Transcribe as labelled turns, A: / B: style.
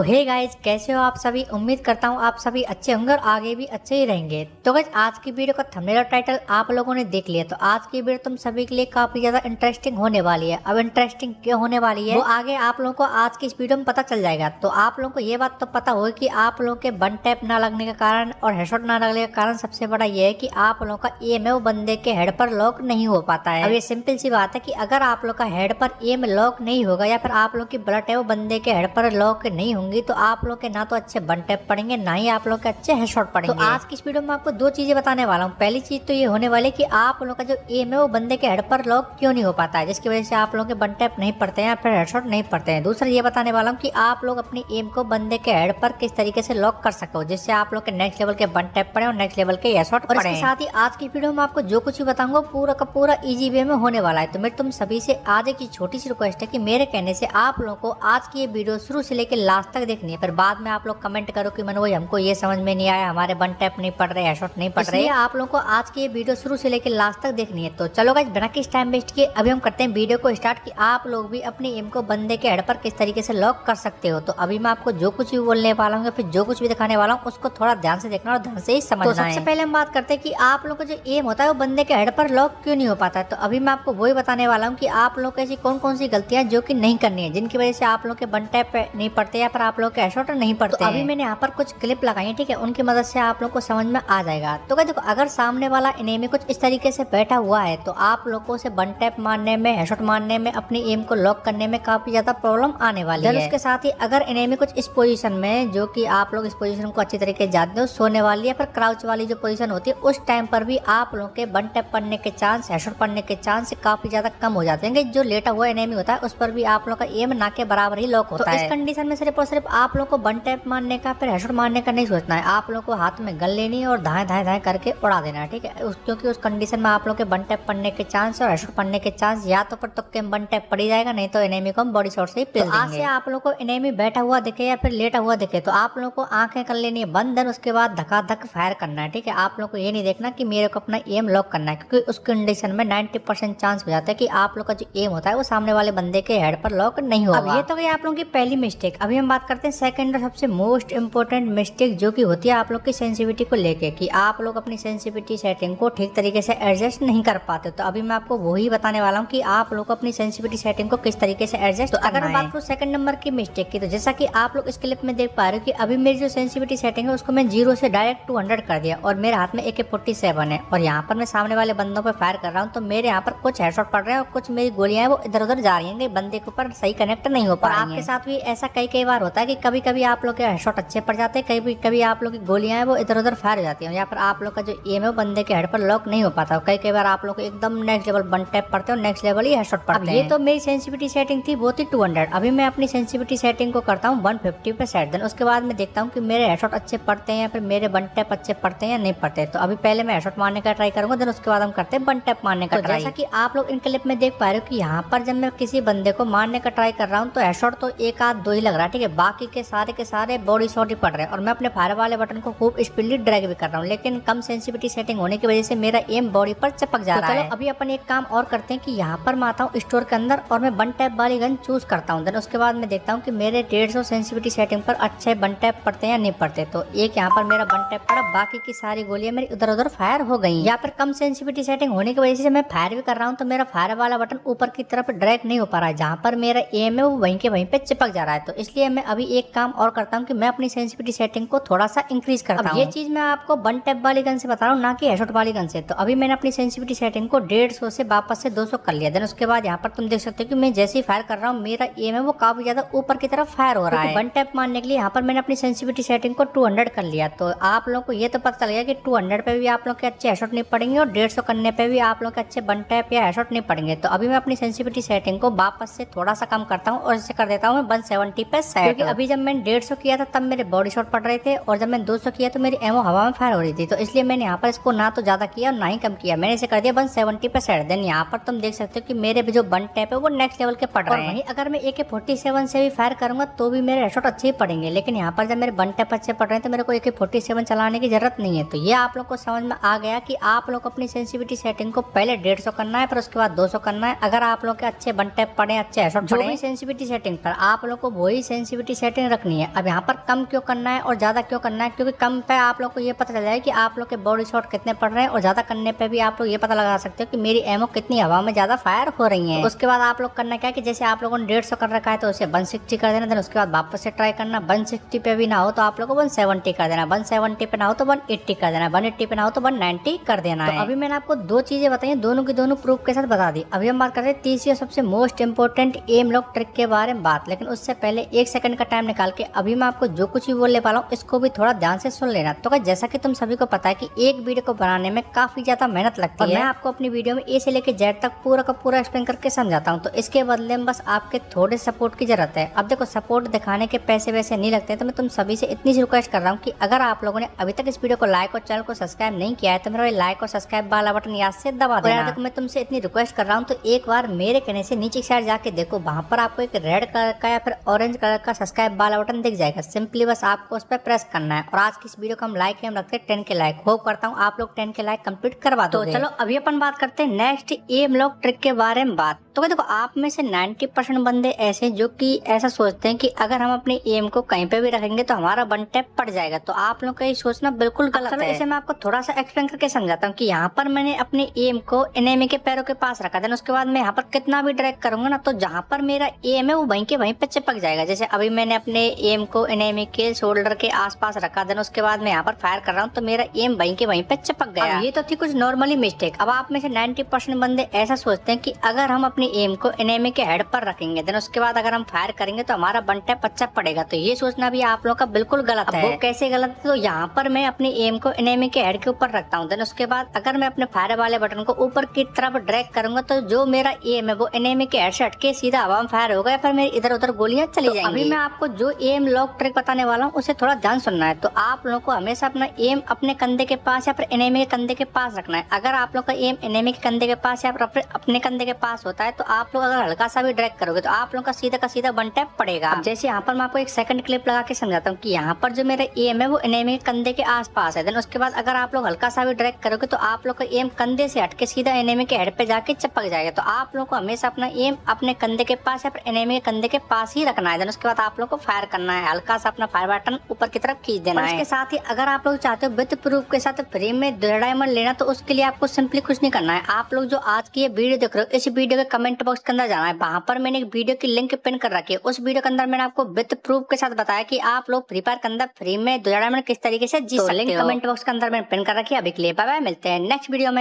A: Hey guys, कैसे हो आप सभी। उम्मीद करता हूँ आप सभी अच्छे होंगे और आगे भी अच्छे ही रहेंगे। तो गाइस, आज की वीडियो का थंबनेल और टाइटल आप लोगों ने देख लिया। तो आज की वीडियो तुम सभी के लिए काफी ज्यादा इंटरेस्टिंग होने वाली है। अब इंटरेस्टिंग क्यों होने वाली है वो आगे आप लोगों को आज की इस वीडियो में पता चल जाएगा। तो आप लोगों को ये बात तो पता होगी कि आप लोगों के वन टैप ना लगने का कारण और हेडशॉट ना लगने का कारण सबसे बड़ा ये है कि आप लोगों का एम है वो बंदे के हेड पर लॉक नहीं हो पाता है। अब ये सिंपल सी बात है कि अगर आप लोग का हेड पर एम लॉक नहीं होगा या फिर आप लोग की ब्लड है वो बंदे के हेड पर लॉक नहीं होंगी तो आप लोग के ना तो अच्छे वन टैप पड़ेंगे ना ही आप लोग के अच्छे हेडशॉट पड़ेंगे। तो आज की इस वीडियो में आपको दो चीजें बताने वाला हूँ। पहली चीज तो ये होने वाली है कि आप लोग का जो एम है वो बंदे के हेड पर लॉक क्यों नहीं हो पाता है, जिसकी वजह से आप लोग के वन टैप नहीं पड़ते हैं या फिर हेडशॉट नहीं पड़ते हैं। दूसरा ये बताने वाला हूँ कि आप लोग अपनी एम को बंदे के हेड पर किस तरीके से लॉक कर सको जिससे आप लोग के नेक्स्ट लेवल के वन टैप पड़े और नेक्स्ट लेवल के हेडशॉट पड़े। इसके साथ ही आज की वीडियो में आपको जो कुछ भी बताऊंगा पूरा का पूरा इजी वे में होने वाला है। तो मेरे तुम सभी से आज एक छोटी सी रिक्वेस्ट है कि मेरे कहने से आप लोगों को आज की ये वीडियो शुरू से लेकर लास्ट तक देखनी है। फिर बाद में आप लोग कमेंट करो कि मनोज हमको ये समझ में नहीं आया, हमारे वन टैप नहीं पड़ रहे, हेडशॉट नहीं पड़ रहे। आप लोगों को आज की ये वीडियो शुरू से लेकर लास्ट तक देखनी है। तो चलो गाइस, बिना किस टाइम वेस्ट किए अभी हम करते हैं वीडियो को स्टार्ट कि आप लोग भी अपनी एम को बंदे के हेड पर किस तरीके से लॉक कर सकते हो। तो अभी मैं आपको जो कुछ भी बोलने वाला हूँ फिर जो कुछ भी दिखाने वाला हूँ उसको थोड़ा ध्यान से देखना और ध्यान से ही समझना है। तो सबसे पहले हम बात करते हैं कि आप लोग का जो एम होता है वो बंदे के हेड पर लॉक क्यों नहीं हो पाता है। तो अभी मैं आपको वही बताने वाला हूँ कि आप लोग ऐसी कौन कौन सी गलतियां जो कि नहीं करनी है जिनकी वजह से आप लोग के वन टैप नहीं पड़ते या फिर आप लोग के हेडशॉट नहीं पड़ते। अभी मैंने यहाँ पर कुछ क्लिप लगाई है, ठीक है, उनकी मदद से आप लोग को समझ में आ जाएगा। तो क्या देखो, अगर सामने वाला एनिमी कुछ इस तरीके से बैठा हुआ है तो आप लोगों से वन टैप मारने में, हेडशॉट मारने में, अपनी एम को लॉक करने में काफी ज्यादा प्रॉब्लम आने वाली है। उसके साथ ही अगर एनिमी कुछ इस पोजीशन में, जो कि आप लोग इस पोजीशन को अच्छी तरीके से जानते हो, सोने वाली या फिर क्राउच वाली जो पोजीशन होती है, उस टाइम पर भी आप लोगों के वन टैप पड़ने के चांस, हेडशॉट पड़ने के चांस काफी ज्यादा कम हो जाते हैं। जो लेटा हुआ एनिमी होता है उस पर भी आप लोग का एम ना के बराबर ही लॉक होता है। इस कंडीशन में सिर्फ और सिर्फ आप लोग को वन टैप मारने का फिर हेडशॉट मारने का नहीं सोचना है। आप लोग को हाथ में गन लेनी है और धाए धाए धाए करके उड़ा देना है, ठीक है। क्योंकि उस कंडीशन में आप लोग के वन टैप पड़ने के चांस और हेडशॉट पड़ने के चांस या तो पर तुक्के में वन टैप पड़ ही जाएगा, नहीं तो एनिमी को हम बॉडी शॉट से ही पेल देंगे। आज से आप लोग को एनिमी बैठा हुआ दिखे या फिर लेटा हुआ दिखे तो आप लोग को आंखें कर लेनी है बंद, देन उसके बाद धक्का धक फायर करना है, ठीक है। आप लोग को ये नहीं देखना कि मेरे को अपना एम लॉक करना है, क्योंकि उस कंडीशन में 90% चांस हो जाता है कि आप लोग का जो एम होता है वो सामने वाले बंदे के हेड पर लॉक नहीं होगा। अब ये तो गई आप लोगों की पहली मिस्टेक। अभी हम बात करते हैं सेकंड और सबसे मोस्ट इंपोर्टेंट मिस्टेक, जो कि होती है आप लोग की सेंसिटिविटी को लेके, कि आप लोग अपनी सेंसिटिविटी सेटिंग को ठीक तरीके से एडजस्ट नहीं कर पाते। तो अभी मैं आपको वही बताने वाला हूँ कि आप लोग को अपनी सेंसिटिविटी सेटिंग को किस तरीके से एडजस्ट करना है। अगर मैं बात करूँ सेकंड नंबर की मिस्टेक की, तो जैसा कि आप लोग इस क्लिप में देख पा रहे हो कि अभी मेरी जो सेंसिटिविटी सेटिंग है उसको मैं 0 से डायरेक्ट 200 कर दिया और मेरे हाथ में AK-47 है और यहाँ पर मैं सामने वाले बंदों पर फायर कर रहा हूँ। तो मेरे यहाँ पर कुछ हेडशॉट पड़ रहे हैं और कुछ मेरी गोलियां वो इधर उधर जा रही हैं, बंदे के ऊपर सही कनेक्ट नहीं हो पा रही हैं। आपके साथ भी ऐसा कई बार होता है कि कभी कभी आप लोग के हेडशॉट अच्छे पड़ जाते हैं, कभी कभी आप लोग की गोलियां हैं वो इधर उधर फायर हो जाती हैं या फिर आप लोग का जो एम है वो बंदे के हेड पर लॉक नहीं हो पाता। कई बार आप लोग को एकदम नेक्स्ट लेवल वन टैप पड़ते हैं और नेक्स्ट लेवल ही हेडशॉट पड़ते हैं। ये तो मेरी सेंसिटिविटी सेटिंग थी, वो थी 200। अभी मैं अपनी सेंसिटिविटी सेटिंग को करता हूँ 150 पे सेट। देन उसके बाद मैं देखता हूँ कि मेरे हेडशॉट अच्छे पड़ते हैं या फिर मेरे वन टैप अच्छे पड़ते हैं या नहीं पड़ते। तो अभी पहले मैं हेडशॉट मारने का ट्राई करूंगा, देन उसके बाद हम करते हैं वन टैप मारने का ट्राई। जैसा कि आप लोग इन क्लिप में देख पा रहे हो कि यहाँ पर जब मैं किसी बंदे को मारने का ट्राई कर रहा हूँ तो हेडशॉट तो एक आध दो ही लग रहा है, ठीक है, बाकी के सारे बॉडी शॉट ही पड़ रहे हैं और मैं अपने फायर वाले बटन को खूब स्पीडली ड्रैग भी कर रहा हूँ, लेकिन कम सेंसिटिविटी सेटिंग होने की वजह से मेरा एम बॉडी पर चिपक जा रहा है। अभी अपन एक काम और करते हैं कि यहाँ पर मैं आता हूँ स्टोर के अंदर और मैं वन टैप वाली गन चूज करता हूँ। देन उसके बाद मैं देखता हूँ कि मेरे 150 सेंसिटिविटी सेटिंग पर अच्छे वन टैप पड़ते हैं या नहीं पड़ते। तो एक यहाँ पर मेरा वन टैप पड़ा, बाकी की सारी गोलियां मेरी उधर उधर फायर हो गई। या फिर कम सेंसिटिविटी सेटिंग होने की वजह से मैं फायर भी कर रहा हूँ तो मेरा फायर वाला बटन ऊपर की तरफ ड्रैग नहीं हो पा रहा है, जहाँ पर मेरा एम है वो वहीं के वहीं पे चिपक जा रहा है। तो इसलिए मैं अभी एक काम और करता हूँ कि मैं अपनी सेंसिटिविटी सेटिंग को थोड़ा सा इंक्रीज करता हूँ। ये चीज मैं आपको वन टैप वाली गन से बता रहा हूँ, ना कि हेडशॉट वाली गन से। तो अभी मैंने अपनी सेंसिटिविटी सेटिंग को 150 से वापस से 200 कर लिया। देन उसके बाद यहाँ पर तुम देख सकते हो कि मैं जैसे ही फायर कर रहा हूँ मेरा एम है वो काफी ज्यादा ऊपर की तरफ फायर हो रहा है। वन टैप मारने के लिए यहाँ पर मैंने अपनी सेंसिटिविटी सेटिंग को 200 कर लिया। तो आप लोग को ये तो पता चल गया कि 200 पे भी आप लोग के अच्छे हेडशॉट नहीं पड़ेंगे और 150 करने पे भी आप लोग के अच्छे वन टैप या हेडशॉट नहीं पड़ेंगे। तो अभी मैं अपनी सेंसिटिविटी सेटिंग को वापस से थोड़ा सा कम करता हूँ और इसे कर देता हूँ 170 पे सेट। क्योंकि अभी जब मैंने 150 किया था तब मेरे बॉडी शॉट पड़ रहे थे और जब मैंने 200 किया तो मेरी एमओ हवा में फायर हो रही थी। तो इसलिए मैंने यहाँ पर इसको ना तो ज्यादा किया और ना ही कम किया, मैंने इसे कर दिया 170 पे सेट। देन यहाँ पर तुम देख सकते हो कि मेरे जो वन टैप है वो नेक्स्ट लेवल के पड़ रहे हैं। अगर मैं AK-47 से भी फायर करूंगा तो भी मेरे हेडशॉट अच्छे ही पड़ेंगे, लेकिन यहाँ पर जब मेरे वन टैप अच्छे पड़ रहे हैं तो मेरे को AK-47 चलाने की जरूरत नहीं है। तो ये आप लोग को समझ में आ गया कि आप लोग अपनी सेंसिटिविटी सेटिंग को पहले 150 करना है, फिर उसके बाद 200 करना है। अगर आप लोग के अच्छे वन टैप पड़े, अच्छे हेडशॉट पड़े सेंसिटिविटी सेटिंग पर, आप लोग को वही सेंसिटिविटी 90 सेटिंग रखनी है। अब यहाँ पर कम क्यों करना है और ज़्यादा क्यों करना है, क्योंकि कम पे आप लोग को ये पता चल जाए कि आप लोग के बॉडी शॉट कितने पड़ रहे हैं, और ज़्यादा करने पे भी आप लोग ये पता लगा सकते हो कि मेरी एमओ कितनी हवा में ज़्यादा फायर हो रही है। उसके बाद आप लोग करना क्या है कि जैसे आप लोगों ने 150 कर रखा है तो उसे 160 कर देना। देन उसके बाद वापस से ट्राई करना। 160 पे भी ना हो तो आप लोग को 170 कर देना। 170 पे ना हो तो 180 कर देना। 180 पे ना हो तो 190 कर देना है। अभी मैंने आपको दो चीजें बताई, दोनों की दोनों प्रूफ के साथ बता दी। अभी हम बात करते हैं तीसरी और सबसे most important M lock trick के बारे में बात। लेकिन उससे पहले 1 सेकंड का टाइम निकाल के अभी मैं आपको जो कुछ भी बोलने वाला हूँ इसको भी थोड़ा ध्यान से सुन लेना। तो जैसा कि तुम सभी को पता है कि एक वीडियो को बनाने में काफी ज्यादा मेहनत लगती है। मैं आपको अपनी वीडियो में ए से लेके जेड तक पूरा का पूरा एक्सप्लेन करके समझाता हूँ, तो इसके बदले में बस आपके थोड़े सपोर्ट की जरूरत है। अब देखो, सपोर्ट दिखाने के पैसे वैसे नहीं लगते, तो मैं तुम सभी से इतनी सी रिक्वेस्ट कर रहा हूँ कि अगर आप लोगों ने अभी तक इस वीडियो को लाइक और चैनल को सब्सक्राइब नहीं किया है तो मेरा लाइक और सब्सक्राइब वाला बटन याद से दबा देना। देखो, मैं तुमसे इतनी रिक्वेस्ट कर रहा हूँ तो एक बार मेरे कहने से नीचे साइड जाके देखो, वहां पर आपको एक रेड कलर का या फिर ऑरेंज कलर का सब्सक्राइब वाला बटन दिख जाएगा। सिंपली बस आपको उस पर प्रेस करना है। और आज की इस वीडियो को हम लाइक हम रखते हैं 10 के लाइक। होप करता हूँ आप लोग 10 के लाइक कंप्लीट करवा दो। तो चलो अभी अपन बात करते हैं नेक्स्ट एम लॉक ट्रिक के बारे में बात। तो देखो, आप में से 90% बंदे ऐसे जो कि ऐसा सोचते हैं कि अगर हम अपने एम को कहीं पे भी रखेंगे तो हमारा वन टैप पड़ जाएगा। तो आप लोग का ये सोचना बिल्कुल गलत है। इसे मैं आपको थोड़ा सा एक्सप्लेन करके समझाता हूँ कि यहाँ पर मैंने अपने एम को एनिमी के पैरों के पास रखा था। उसके बाद मैं यहाँ पर कितना भी ड्रैग करूंगा ना, तो जहाँ पर मेरा एम है वो वहीं के वहीं पे चिपक जाएगा। जैसे अभी मैंने अपने एम को एनिमी के शोल्डर के आसपास रखा, देन उसके बाद मैं यहाँ पर फायर कर रहा हूँ तो मेरा एम वहीं के वहीं पे चिपक गया। ये तो थी कुछ नॉर्मली मिस्टेक। अब आप में से 90% बंदे ऐसा सोचते हैं कि अगर हम अपने एम को एनिमी के हेड पर रखेंगे, देन उसके बाद अगर हम फायर करेंगे तो हमारा वन टैप अच्छा पड़ेगा। तो ये सोचना भी आप लोगों का बिल्कुल गलत है। वो कैसे गलत है? तो यहाँ पर मैं अपने एम को एनिमी के हेड के ऊपर रखता हूँ, देन उसके बाद अगर मैं अपने फायर वाले बटन को ऊपर की तरफ ड्रैग करूंगा तो जो मेरा एम है वो एनिमी के हेड से हटके सीधा हवा में फायर होगा, या फिर मेरी इधर उधर गोलियां चली जाएंगी। अभी मैं आपको जो एम लॉक ट्रिक बताने वाला हूँ उसे थोड़ा ध्यान सुनना है। तो आप लोगों को हमेशा अपना एम अपने कंधे के पास या फिर एनिमी के कंधे के पास रखना है। अगर आप लोग का एम एनिमी के कंधे के पास या फिर अपने कंधे के पास होता है तो आप लोग अगर हल्का सा भी ड्रैग करोगे तो आप लोग का सीधा वन टैप पड़ेगा। अब जैसे यहाँ पर मैं आपको एक सेकंड क्लिप लगा के समझाता हूँ कि यहाँ पर जो मेरा एम है वो एनिमी के कंधे के आसपास है। देन उसके बाद अगर आप लोग हल्का सा भी ड्रैग करोगे तो आप लोग का एम कंधे से हटके सीधा एनिमी के हेड पे जाके चिपक जाएगा। तो आप लोग को हमेशा अपना एम अपने कंधे के पास या फिर एनिमी के कंधे के पास ही रखना है। देन उसके बाद आप लोग को फायर करना है, हल्का सा अपना फायर बटन ऊपर की तरफ खींच देना है। इसके साथ ही अगर आप लोग चाहते हो विद प्रूफ के साथ फ्री में 2 डायमंड लेना, तो उसके लिए आपको सिंपली कुछ नहीं करना है। आप लोग जो आज की ये वीडियो देख रहे हो, इस वीडियो के कमेंट बॉक्स के अंदर जाना है। वहां पर मैंने एक वीडियो की लिंक पिन कर रखी है। उस वीडियो के अंदर मैंने आपको विद प्रूफ के साथ बताया कि आप लोग फ्री फायर के अंदर फ्री में 2 डायमंड किस तरीके से जीत सकते हो। लिंक कमेंट बॉक्स के अंदर मैंने पिन कर रखी है। अभी के लिए बाय बाय, मिलते हैं नेक्स्ट वीडियो में।